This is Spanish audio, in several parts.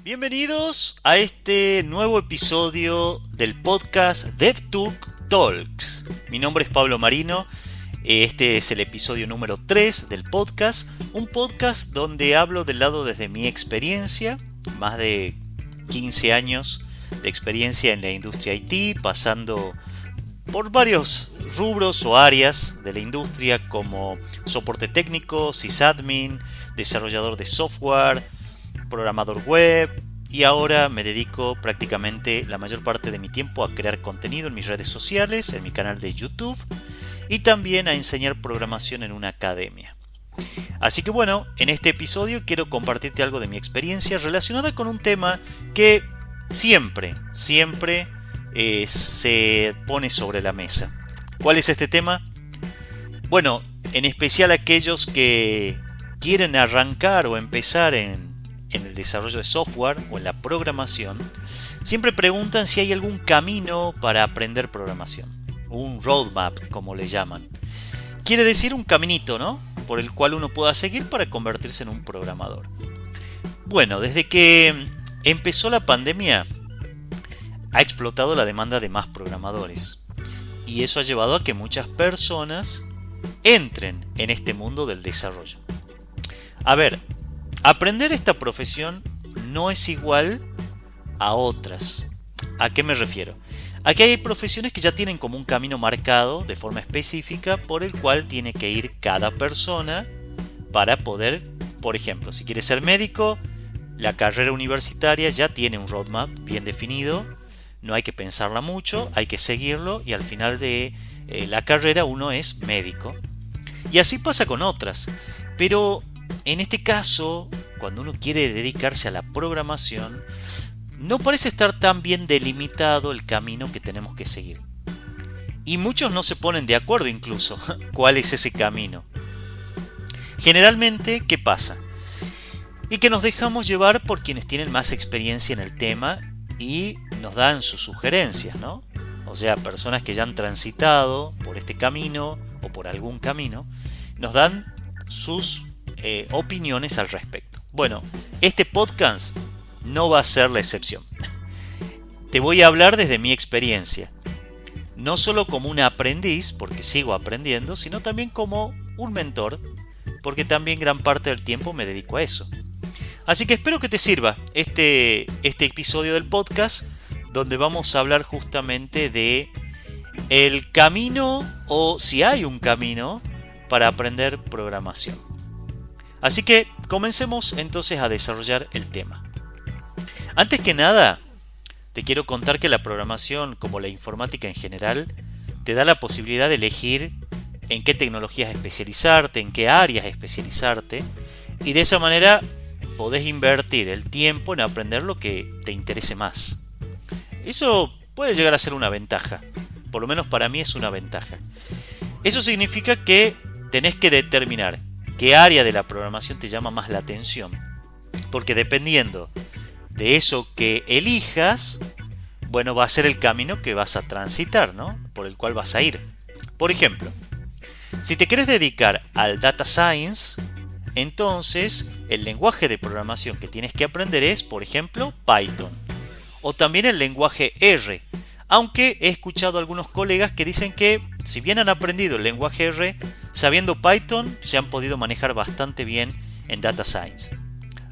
Bienvenidos a este nuevo episodio del podcast DevTalk Talks. Mi nombre es Pablo Marino. Este es el episodio número 3 del podcast. Un podcast donde hablo del lado desde mi experiencia. Más de 15 años de experiencia en la industria IT, pasando por varios rubros o áreas de la industria como soporte técnico, sysadmin, desarrollador de software, programador web, y ahora me dedico prácticamente la mayor parte de mi tiempo a crear contenido en mis redes sociales, en mi canal de YouTube y también a enseñar programación en una academia. Así que bueno, en este episodio quiero compartirte algo de mi experiencia relacionada con un tema que siempre se pone sobre la mesa. ¿Cuál es este tema? Bueno, en especial aquellos que quieren arrancar o empezar en el desarrollo de software o en la programación, siempre preguntan si hay algún camino para aprender programación. Un roadmap, como le llaman. Quiere decir un caminito, ¿no? Por el cual uno pueda seguir para convertirse en un programador. Bueno, desde que empezó la pandemia, ha explotado la demanda de más programadores. Y eso ha llevado a que muchas personas entren en este mundo del desarrollo. A ver, aprender esta profesión no es igual a otras. ¿A qué me refiero? Aquí hay profesiones que ya tienen como un camino marcado de forma específica por el cual tiene que ir cada persona para poder, por ejemplo, si quieres ser médico, la carrera universitaria ya tiene un roadmap bien definido, no hay que pensarla mucho, hay que seguirlo y al final de la carrera uno es médico. Y así pasa con otras, pero en este caso, cuando uno quiere dedicarse a la programación, no parece estar tan bien delimitado el camino que tenemos que seguir. Y muchos no se ponen de acuerdo incluso cuál es ese camino. Generalmente, ¿qué pasa? Y que nos dejamos llevar por quienes tienen más experiencia en el tema y nos dan sus sugerencias, ¿no? O sea, personas que ya han transitado por este camino o por algún camino, nos dan sus opiniones al respecto. Bueno, este podcast no va a ser la excepción. Te voy a hablar desde mi experiencia, no solo como un aprendiz, porque sigo aprendiendo, sino también como un mentor, porque también gran parte del tiempo me dedico a eso. Así que espero que te sirva este episodio del podcast, donde vamos a hablar justamente de el camino, o si hay un camino, para aprender programación. Así que comencemos entonces a desarrollar el tema. Antes que nada, te quiero contar que la programación, como la informática en general, te da la posibilidad de elegir en qué tecnologías especializarte, en qué áreas especializarte, y de esa manera podés invertir el tiempo en aprender lo que te interese más. Eso puede llegar a ser una ventaja, por lo menos para mí es una ventaja. Eso significa que tenés que determinar qué área de la programación te llama más la atención, porque dependiendo de eso que elijas, bueno, va a ser el camino que vas a transitar, ¿no? Por el cual vas a ir. Por ejemplo, si te quieres dedicar al data science, entonces el lenguaje de programación que tienes que aprender es, por ejemplo, Python. O también el lenguaje R. Aunque he escuchado a algunos colegas que dicen que, si bien han aprendido el lenguaje R, sabiendo Python se han podido manejar bastante bien en data science.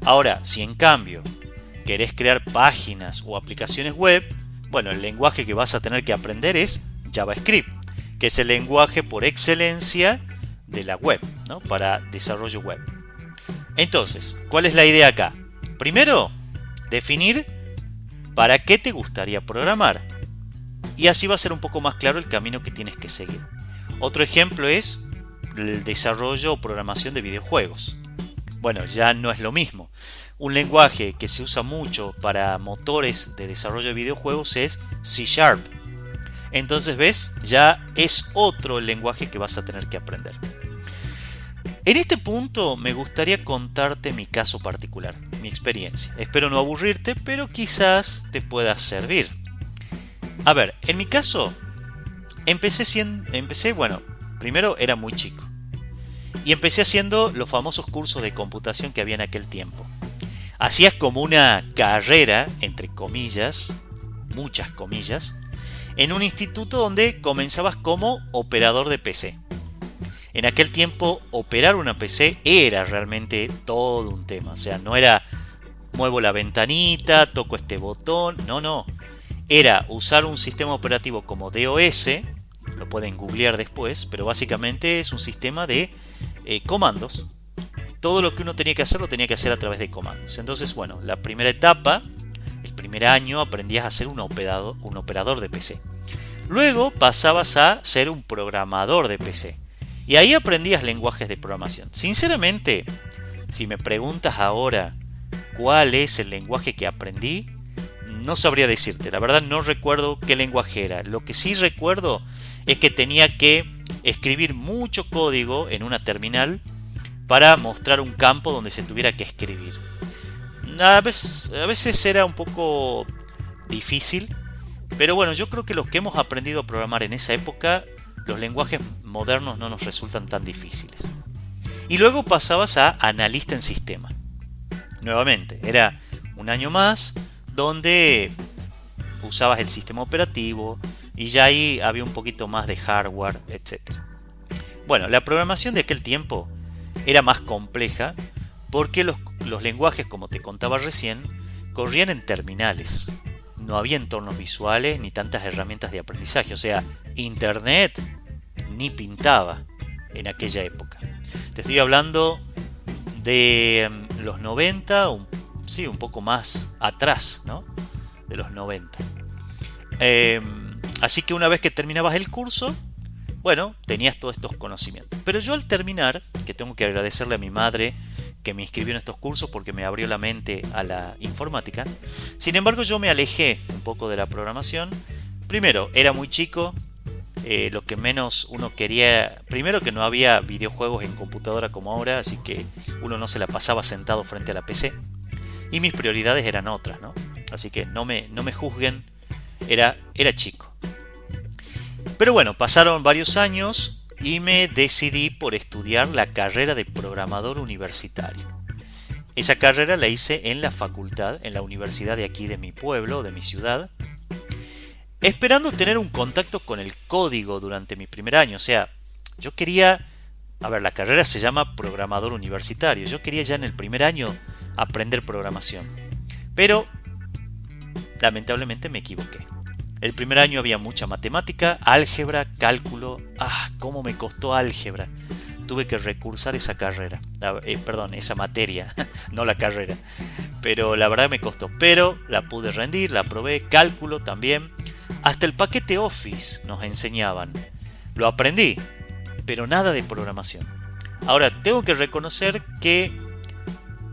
Ahora, si en cambio querés crear páginas o aplicaciones web, bueno, el lenguaje que vas a tener que aprender es JavaScript, que es el lenguaje por excelencia de la web, ¿no? Para desarrollo web. Entonces, ¿cuál es la idea acá? Primero, definir para qué te gustaría programar. Y así va a ser un poco más claro el camino que tienes que seguir. Otro ejemplo es el desarrollo o programación de videojuegos. Bueno, ya no es lo mismo. Un lenguaje que se usa mucho para motores de desarrollo de videojuegos es C#. Entonces, ¿ves? Ya es otro el lenguaje que vas a tener que aprender. En este punto me gustaría contarte mi caso particular, mi experiencia. Espero no aburrirte, pero quizás te pueda servir. A ver, en mi caso, bueno, primero era muy chico. Y empecé haciendo los famosos cursos de computación que había en aquel tiempo. hacías como una carrera, entre comillas, muchas comillas, en un instituto donde comenzabas como operador de PC. En aquel tiempo operar una PC era realmente todo un tema, o sea, no era muevo la ventanita, toco este botón, no. Era usar un sistema operativo como DOS, lo pueden googlear después, pero básicamente es un sistema de comandos. Todo lo que uno tenía que hacer lo tenía que hacer a través de comandos. Entonces, bueno, la primera etapa, el primer año, aprendías a ser un operador de PC. Luego pasabas a ser un programador de PC. Y ahí aprendías lenguajes de programación. Sinceramente, si me preguntas ahora cuál es el lenguaje que aprendí, no sabría decirte. La verdad no recuerdo qué lenguaje era. Lo que sí recuerdo es que tenía que escribir mucho código en una terminal para mostrar un campo donde se tuviera que escribir. A veces era un poco difícil, pero bueno, yo creo que los que hemos aprendido a programar en esa época, los lenguajes modernos no nos resultan tan difíciles. Y luego pasabas a analista en sistema. Nuevamente, era un año más donde usabas el sistema operativo y ya ahí había un poquito más de hardware, etc. Bueno, la programación de aquel tiempo era más compleja porque los lenguajes, como te contaba recién, corrían en terminales. No había entornos visuales ni tantas herramientas de aprendizaje. O sea, internet ni pintaba en aquella época. Te estoy hablando de los 90, un poco más atrás, ¿no? De los 90. Así que una vez que terminabas el curso, bueno, tenías todos estos conocimientos. Pero yo al terminar, que tengo que agradecerle a mi madre que me inscribió en estos cursos porque me abrió la mente a la informática. Sin embargo, yo me alejé un poco de la programación. Primero, era muy chico. Lo que menos uno quería, primero que no había videojuegos en computadora como ahora, así que uno no se la pasaba sentado frente a la PC. Y mis prioridades eran otras, ¿no? Así que no me juzguen, era chico. Pero bueno, pasaron varios años y me decidí por estudiar la carrera de programador universitario. Esa carrera la hice en la facultad, en la universidad de aquí de mi pueblo, de mi ciudad, esperando tener un contacto con el código durante mi primer año. O sea, yo quería, la carrera se llama programador universitario, yo quería ya en el primer año aprender programación. Pero, lamentablemente me equivoqué. El primer año había mucha matemática, álgebra, cálculo. Cómo me costó álgebra. Tuve que recursar esa carrera. Esa materia, no la carrera. Pero la verdad me costó. Pero la pude rendir, la aprobé. Cálculo también. Hasta el paquete Office nos enseñaban. Lo aprendí, pero nada de programación. Ahora, tengo que reconocer que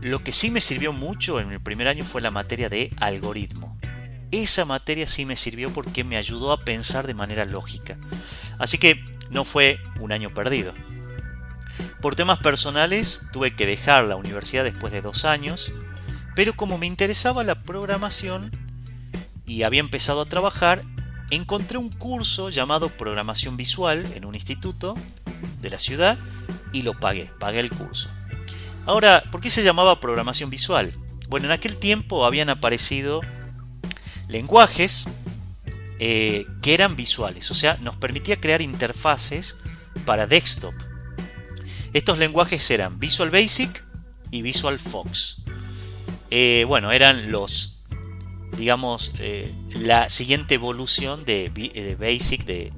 lo que sí me sirvió mucho en el primer año fue la materia de algoritmo. Esa materia sí me sirvió porque me ayudó a pensar de manera lógica. Así que no fue un año perdido. Por temas personales tuve que dejar la universidad después de 2 años, pero como me interesaba la programación y había empezado a trabajar, encontré un curso llamado Programación Visual en un instituto de la ciudad y lo pagué el curso. Ahora, ¿por qué se llamaba Programación Visual? Bueno, en aquel tiempo habían aparecido lenguajes que eran visuales, o sea, nos permitía crear interfaces para desktop. Estos lenguajes eran Visual Basic y Visual Fox. Eran los, digamos, la siguiente evolución de Basic,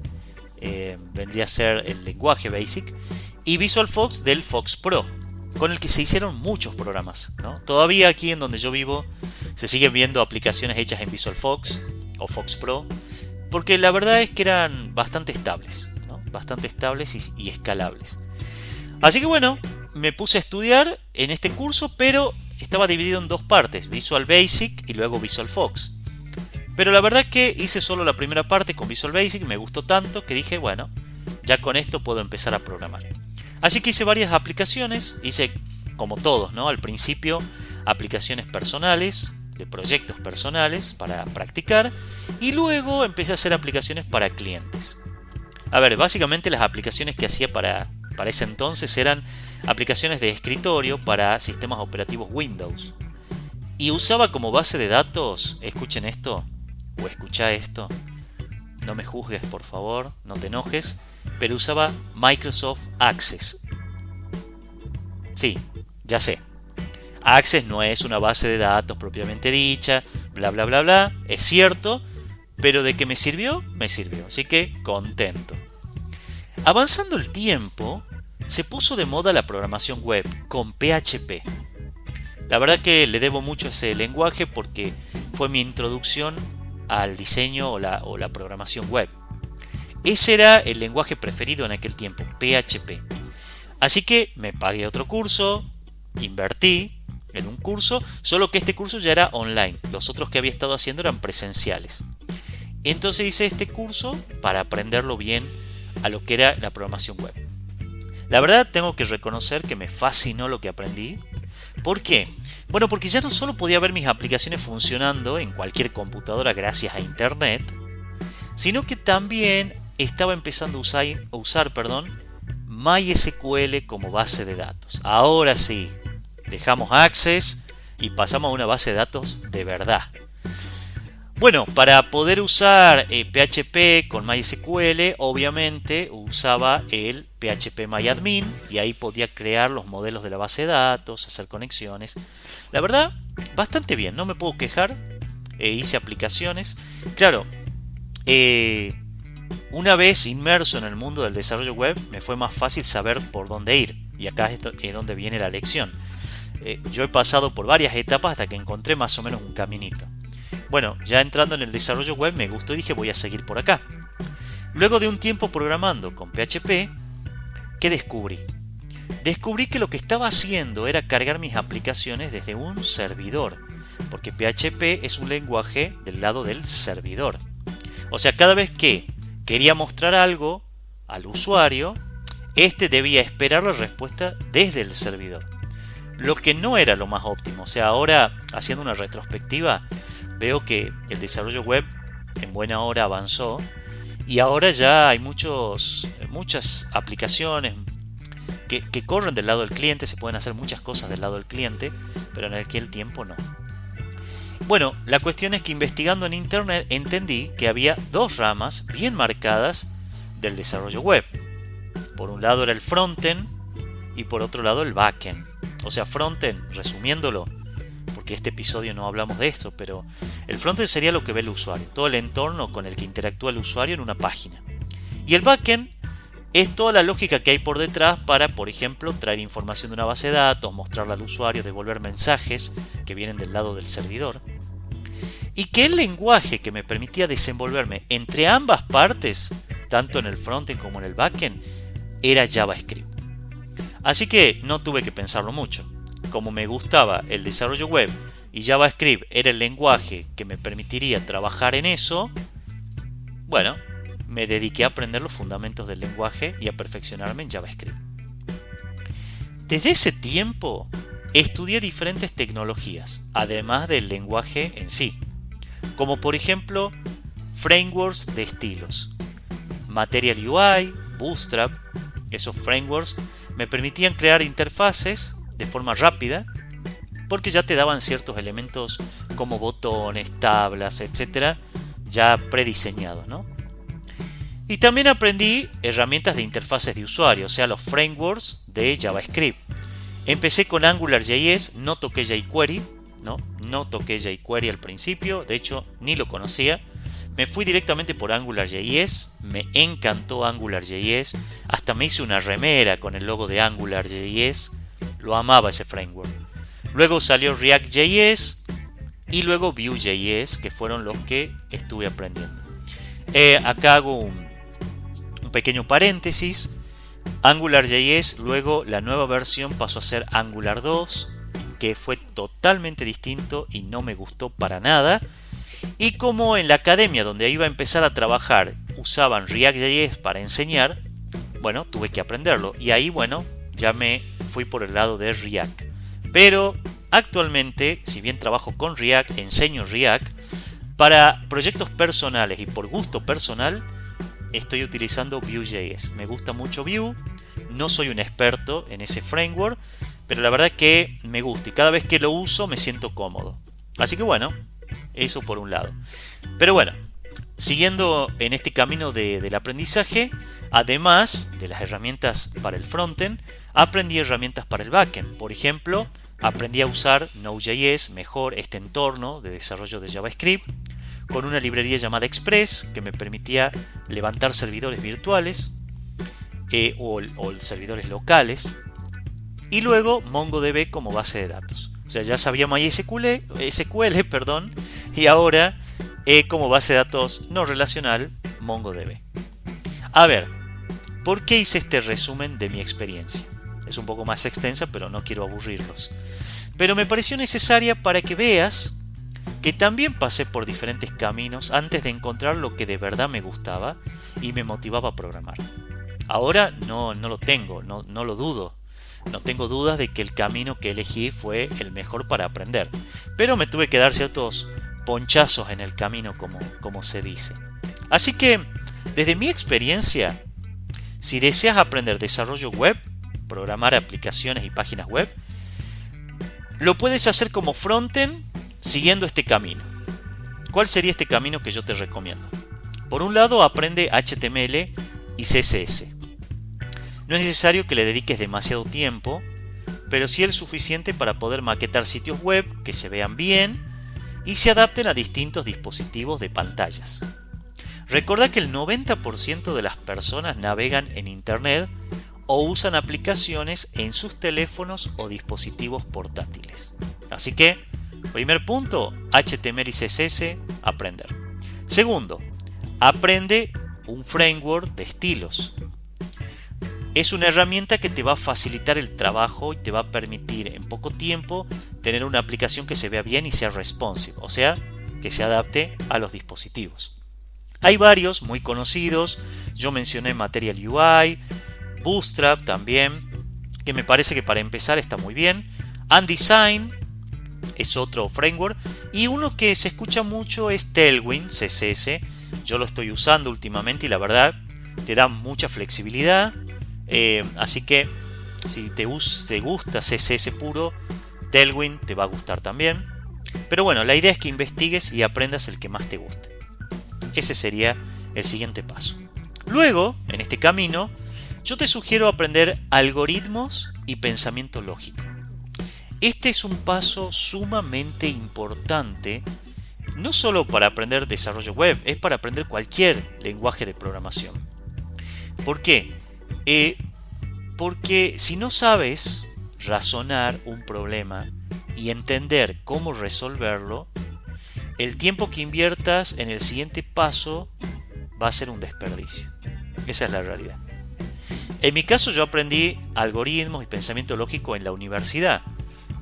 vendría a ser el lenguaje Basic, y Visual Fox del Fox Pro, con el que se hicieron muchos programas, ¿no? Todavía aquí en donde yo vivo se siguen viendo aplicaciones hechas en Visual Fox o Fox Pro, porque la verdad es que eran bastante estables, ¿no? Bastante estables y escalables. Así que bueno, me puse a estudiar en este curso, pero estaba dividido en 2 partes, Visual Basic y luego Visual Fox. Pero la verdad es que hice solo la primera parte con Visual Basic, me gustó tanto que dije, bueno, ya con esto puedo empezar a programar. Así que hice varias aplicaciones, hice como todos, ¿no? Al principio aplicaciones personales, de proyectos personales para practicar, y luego empecé a hacer aplicaciones para clientes. Básicamente las aplicaciones que hacía para ese entonces eran aplicaciones de escritorio para sistemas operativos Windows. Y usaba como base de datos, escuchen esto, o escucha esto, no me juzgues por favor, no te enojes, pero usaba Microsoft Access. Sí, ya sé, Access no es una base de datos propiamente dicha, bla bla bla bla, es cierto, pero de que me sirvió, así que contento. Avanzando el tiempo, se puso de moda la programación web con PHP. La verdad que le debo mucho a ese lenguaje porque fue mi introducción al diseño o la programación web. Ese era el lenguaje preferido en aquel tiempo, PHP. Así que me pagué otro curso, invertí en un curso, solo que este curso ya era online. Los otros que había estado haciendo eran presenciales. Entonces hice este curso para aprenderlo bien a lo que era la programación web. La verdad tengo que reconocer que me fascinó lo que aprendí. ¿Por qué? Bueno, porque ya no solo podía ver mis aplicaciones funcionando en cualquier computadora gracias a internet, sino que también estaba empezando a usar MySQL como base de datos. Ahora sí, dejamos Access y pasamos a una base de datos de verdad. Bueno, para poder usar PHP con MySQL, obviamente usaba el PHPMyAdmin y ahí podía crear los modelos de la base de datos, hacer conexiones. La verdad, bastante bien, no me puedo quejar. Hice aplicaciones. Claro, una vez inmerso en el mundo del desarrollo web, me fue más fácil saber por dónde ir. Y acá es donde viene la lección. Yo he pasado por varias etapas hasta que encontré más o menos un caminito. Bueno, ya entrando en el desarrollo web me gustó y dije voy a seguir por acá. Luego de un tiempo programando con PHP, ¿qué descubrí? Descubrí que lo que estaba haciendo era cargar mis aplicaciones desde un servidor, porque PHP es un lenguaje del lado del servidor. O sea, cada vez que quería mostrar algo al usuario, este debía esperar la respuesta desde el servidor. Lo que no era lo más óptimo. O sea, ahora haciendo una retrospectiva, veo que el desarrollo web en buena hora avanzó y ahora ya hay muchas aplicaciones que corren del lado del cliente, se pueden hacer muchas cosas del lado del cliente, pero en aquel tiempo no. Bueno, la cuestión es que investigando en internet entendí que había dos ramas bien marcadas del desarrollo web. Por un lado era el frontend y por otro lado el backend. O sea, frontend, resumiéndolo, porque este episodio no hablamos de esto, pero el frontend sería lo que ve el usuario, todo el entorno con el que interactúa el usuario en una página. Y el backend es toda la lógica que hay por detrás para, por ejemplo, traer información de una base de datos, mostrarla al usuario, devolver mensajes que vienen del lado del servidor. Y que el lenguaje que me permitía desenvolverme entre ambas partes, tanto en el frontend como en el backend, era JavaScript. Así que no tuve que pensarlo mucho. Como me gustaba el desarrollo web y JavaScript era el lenguaje que me permitiría trabajar en eso, bueno, me dediqué a aprender los fundamentos del lenguaje y a perfeccionarme en JavaScript. Desde ese tiempo estudié diferentes tecnologías, además del lenguaje en sí, como por ejemplo frameworks de estilos, Material UI, Bootstrap. Esos frameworks me permitían crear interfaces de forma rápida porque ya te daban ciertos elementos como botones, tablas, etcétera, ya prediseñados, ¿no? Y también aprendí herramientas de interfaces de usuario, o sea, los frameworks de JavaScript. Empecé con AngularJS, no toqué jQuery, no toqué jQuery al principio, de hecho ni lo conocía. Me fui directamente por AngularJS, me encantó AngularJS, hasta me hice una remera con el logo de AngularJS, lo amaba ese framework. Luego salió React.js y luego Vue.js, que fueron los que estuve aprendiendo. Acá hago un pequeño paréntesis. AngularJS, luego la nueva versión pasó a ser Angular 2, que fue totalmente distinto y no me gustó para nada. Y como en la academia donde iba a empezar a trabajar usaban React.js para enseñar, bueno, tuve que aprenderlo. Y ahí, bueno, ya me fui por el lado de React. Pero actualmente, si bien trabajo con React, enseño React, para proyectos personales y por gusto personal, estoy utilizando Vue.js. Me gusta mucho Vue, no soy un experto en ese framework, pero la verdad que me gusta y cada vez que lo uso me siento cómodo. Así que bueno, eso por un lado. Pero bueno, siguiendo en este camino del aprendizaje, además de las herramientas para el frontend, aprendí herramientas para el backend. Por ejemplo, aprendí a usar Node.js mejor, este entorno de desarrollo de JavaScript, con una librería llamada Express que me permitía levantar servidores virtuales o servidores locales, y luego MongoDB como base de datos. O sea, ya sabía MySQL, perdón, y ahora como base de datos no relacional MongoDB. A ver, ¿por qué hice este resumen de mi experiencia? Es un poco más extensa, pero no quiero aburrirlos. Pero me pareció necesaria para que veas que también pasé por diferentes caminos antes de encontrar lo que de verdad me gustaba y me motivaba a programar. Ahora no lo tengo, no lo dudo. No tengo dudas de que el camino que elegí fue el mejor para aprender. Pero me tuve que dar ciertos ponchazos en el camino, como se dice. Así que, desde mi experiencia, si deseas aprender desarrollo web, programar aplicaciones y páginas web, lo puedes hacer como frontend siguiendo este camino. ¿Cuál sería este camino que yo te recomiendo? Por un lado, aprende HTML y CSS. No es necesario que le dediques demasiado tiempo, pero sí el suficiente para poder maquetar sitios web que se vean bien y se adapten a distintos dispositivos de pantallas. Recuerda que el 90% de las personas navegan en Internet o usan aplicaciones en sus teléfonos o dispositivos portátiles. Así que, primer punto, HTML y CSS, aprender. Segundo, aprende un framework de estilos. Es una herramienta que te va a facilitar el trabajo y te va a permitir en poco tiempo tener una aplicación que se vea bien y sea responsive, o sea, que se adapte a los dispositivos. Hay varios muy conocidos, yo mencioné Material UI, Bootstrap también, que me parece que para empezar está muy bien. Undesign es otro framework, y uno que se escucha mucho es Tailwind CSS. Yo lo estoy usando últimamente y la verdad te da mucha flexibilidad. Así que si te gusta CSS puro, Tailwind te va a gustar también. Pero bueno, la idea es que investigues y aprendas el que más te guste. Ese sería el siguiente paso. Luego, en este camino, yo te sugiero aprender algoritmos y pensamiento lógico. Este es un paso sumamente importante, no solo para aprender desarrollo web, es para aprender cualquier lenguaje de programación. ¿Por qué? Porque si no sabes razonar un problema y entender cómo resolverlo, el tiempo que inviertas en el siguiente paso va a ser un desperdicio. Esa es la realidad. En mi caso, yo aprendí algoritmos y pensamiento lógico en la universidad,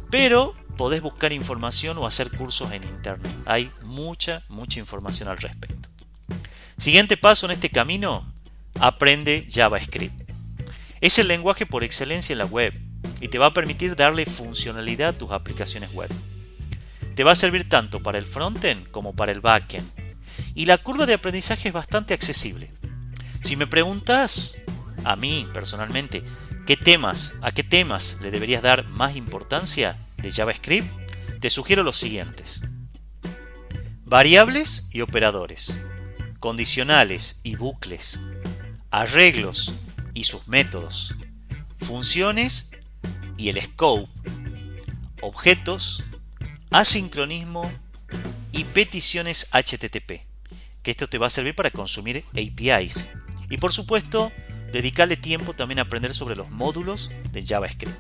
pero podés buscar información o hacer cursos en internet. Hay mucha información al respecto. Siguiente paso en este camino, aprende JavaScript. Es el lenguaje por excelencia en la web y te va a permitir darle funcionalidad a tus aplicaciones web. Te va a servir tanto para el frontend como para el backend. Y la curva de aprendizaje es bastante accesible. Si me preguntas, a mí personalmente, ¿a qué temas le deberías dar más importancia de JavaScript? Te sugiero los siguientes: variables y operadores, condicionales y bucles, arreglos y sus métodos, funciones y el scope, objetos, asincronismo y peticiones HTTP, que esto te va a servir para consumir APIs. Y por supuesto, dedicarle tiempo también a aprender sobre los módulos de JavaScript.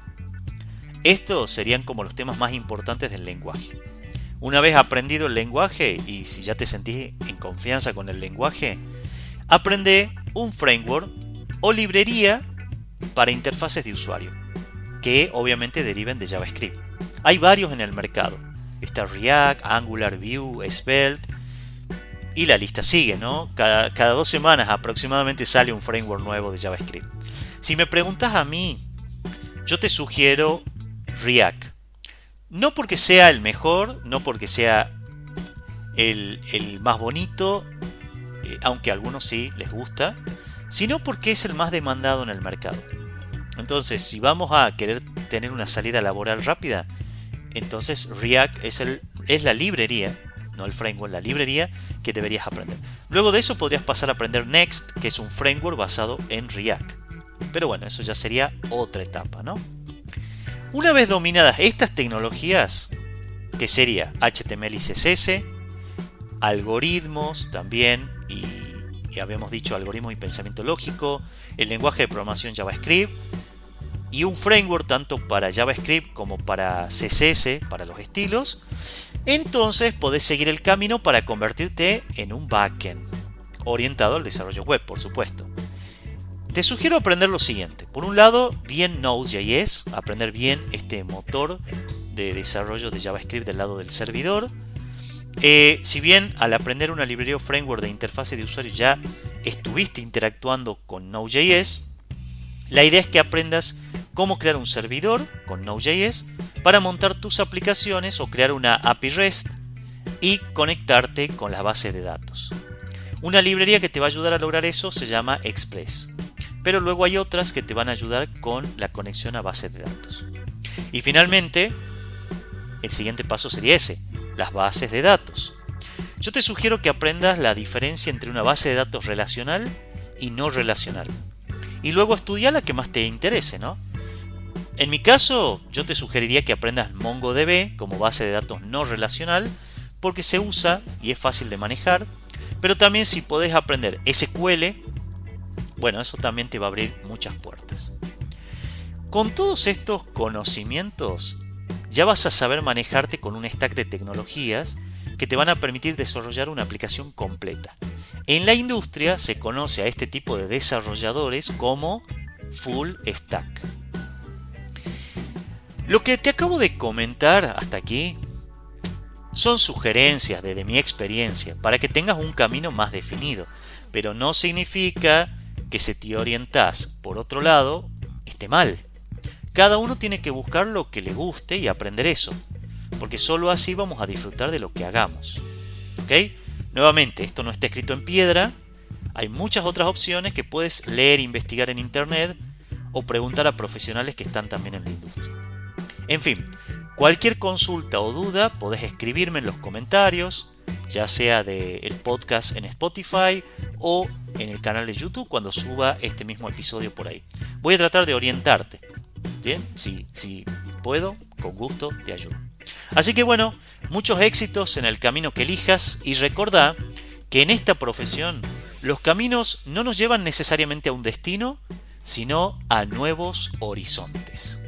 Estos serían como los temas más importantes del lenguaje. Una vez aprendido el lenguaje, y si ya te sentís en confianza con el lenguaje, aprende un framework o librería para interfaces de usuario, que obviamente deriven de JavaScript. Hay varios en el mercado. Está React, Angular, Vue, Svelte, y la lista sigue, ¿no? Cada 2 semanas aproximadamente sale un framework nuevo de JavaScript. Si me preguntas a mí, yo te sugiero React. No porque sea el mejor, no porque sea el más bonito, aunque a algunos sí les gusta, sino porque es el más demandado en el mercado. Entonces, si vamos a querer tener una salida laboral rápida, entonces React es el es la librería, no el framework, la librería que deberías aprender. Luego de eso podrías pasar a aprender Next, que es un framework basado en React. Pero bueno, eso ya sería otra etapa, ¿no? Una vez dominadas estas tecnologías, que sería HTML y CSS, algoritmos también, y habíamos dicho algoritmos y pensamiento lógico, el lenguaje de programación JavaScript, y un framework tanto para JavaScript como para CSS, para los estilos, entonces podés seguir el camino para convertirte en un backend, orientado al desarrollo web, por supuesto. Te sugiero aprender lo siguiente. Por un lado, bien Node.js, aprender bien este motor de desarrollo de JavaScript del lado del servidor. Si bien al aprender una librería o framework de interfase de usuario ya estuviste interactuando con Node.js, la idea es que aprendas cómo crear un servidor con Node.js para montar tus aplicaciones o crear una API REST y conectarte con las bases de datos. Una librería que te va a ayudar a lograr eso se llama Express, pero luego hay otras que te van a ayudar con la conexión a bases de datos. Y finalmente, el siguiente paso sería ese, las bases de datos. Yo te sugiero que aprendas la diferencia entre una base de datos relacional y no relacional. Y luego estudia la que más te interese, ¿no? En mi caso, yo te sugeriría que aprendas MongoDB como base de datos no relacional, porque se usa y es fácil de manejar, pero también si podés aprender SQL, bueno, eso también te va a abrir muchas puertas. Con todos estos conocimientos, ya vas a saber manejarte con un stack de tecnologías que te van a permitir desarrollar una aplicación completa. En la industria se conoce a este tipo de desarrolladores como full stack. Lo que te acabo de comentar hasta aquí son sugerencias desde mi experiencia para que tengas un camino más definido, pero no significa que si te orientás por otro lado esté mal. Cada uno tiene que buscar lo que le guste y aprender eso, porque solo así vamos a disfrutar de lo que hagamos. ¿Ok? Nuevamente, esto no está escrito en piedra, hay muchas otras opciones que puedes leer e investigar en internet o preguntar a profesionales que están también en la industria. En fin, cualquier consulta o duda podés escribirme en los comentarios, ya sea del podcast en Spotify o en el canal de YouTube cuando suba este mismo episodio por ahí. Voy a tratar de orientarte. Bien, si puedo, con gusto te ayudo. Así que bueno, muchos éxitos en el camino que elijas y recordá que en esta profesión los caminos no nos llevan necesariamente a un destino, sino a nuevos horizontes.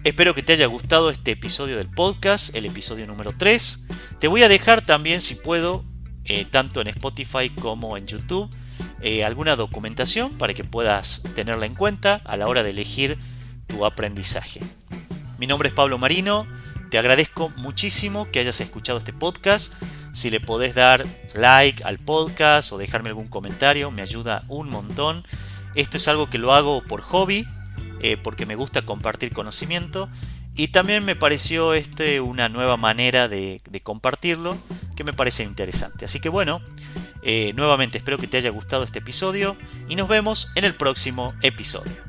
Espero que te haya gustado este episodio del podcast, el episodio número 3. Te voy a dejar también, si puedo, tanto en Spotify como en YouTube, alguna documentación para que puedas tenerla en cuenta a la hora de elegir tu aprendizaje. Mi nombre es Pablo Marino, te agradezco muchísimo que hayas escuchado este podcast. Si le podés dar like al podcast o dejarme algún comentario, me ayuda un montón. Esto es algo que lo hago por hobby, porque me gusta compartir conocimiento y también me pareció una nueva manera de compartirlo que me parece interesante. Así que bueno, nuevamente espero que te haya gustado este episodio y nos vemos en el próximo episodio.